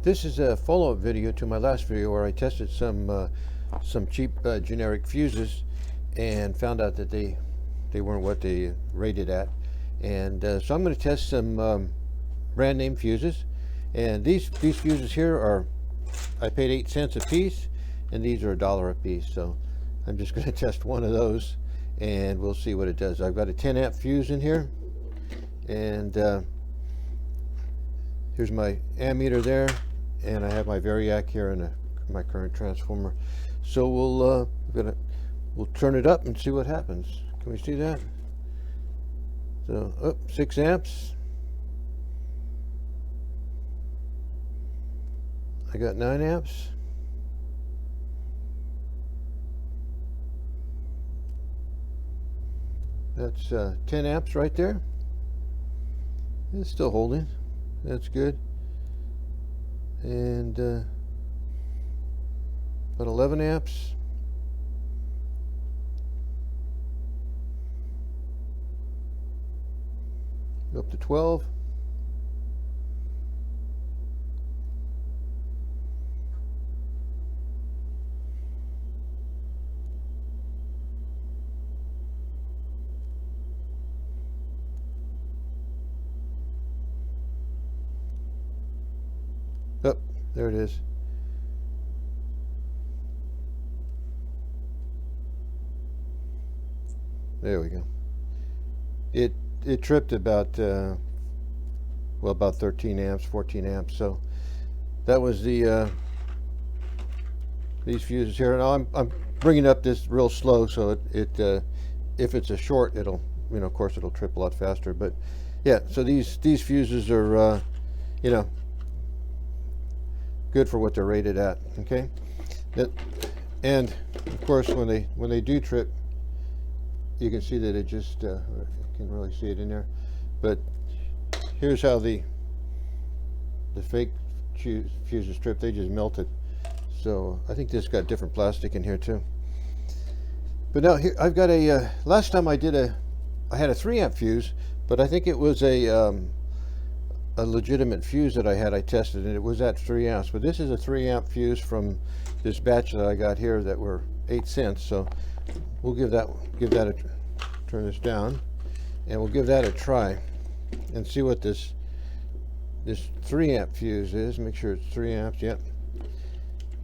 This is a follow-up video to my last video where I tested some cheap generic fuses and found out that they weren't what they rated at. And so I'm going to test some brand name fuses. And these fuses here are, I paid 8 cents a piece, and these are $1 a piece. So I'm just going to test one of those and we'll see what it does. I've got a 10 amp fuse in here, and here's my ammeter there, and I have my variac here and my current transformer. So we'll turn it up and see what happens. Can we see that? So 6 amps. I got 9 amps. That's 10 amps right there. It's still holding. That's good. And about 11 amps. Up to 12. Oh, there it is. There we go. It tripped about well, about 13 amps, 14 amps. So that was the these fuses here. Now I'm bringing up this real slow, so it if it's a short, it'll, you know, of course it'll trip a lot faster. But yeah, so these fuses are you know, good for what they're rated at. Okay, and of course when they do trip, you can see that it just you can really see it in there. But here's how the fake fuses trip. They just melted. So I think this got different plastic in here too. But now here I've got a last time I had a 3 amp fuse, but I think it was a legitimate fuse that I tested, and it was at 3 amps. But this is a 3 amp fuse from this batch that I got here that were 8 cents. So we'll give that a turn this down, and we'll give that a try and see what this 3 amp fuse is. Make sure it's 3 amps. Yep.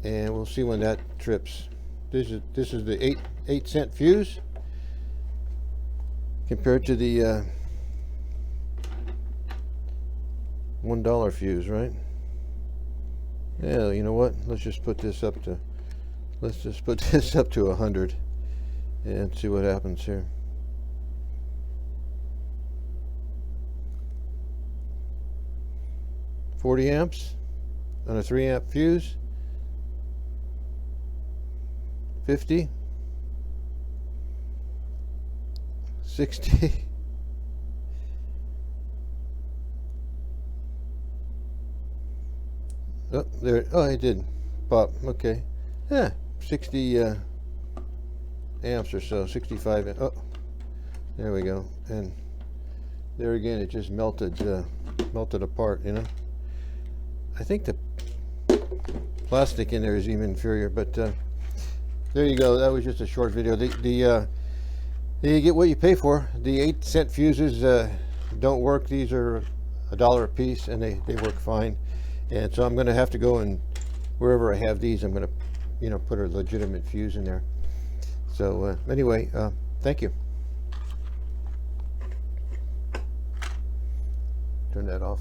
And we'll see when that trips. This is the 8 cent fuse compared to the $1 fuse, right? Yeah, you know what? Let's just put this up to 100 and see what happens here. $40 amps on a 3 amp fuse. 50, 60, oh, there, oh, it did pop. Okay, yeah, 60 amps or so, 65. Oh, there we go. And there again, it just melted apart. You know, I think the plastic in there is even inferior, but there you go. That was just a short video. You get what you pay for. The 8 cent fuses don't work. These are $1 a piece, and they work fine. And so I'm going to have to go, and wherever I have these, I'm going to, you know, put a legitimate fuse in there. So anyway, thank you. Turn that off.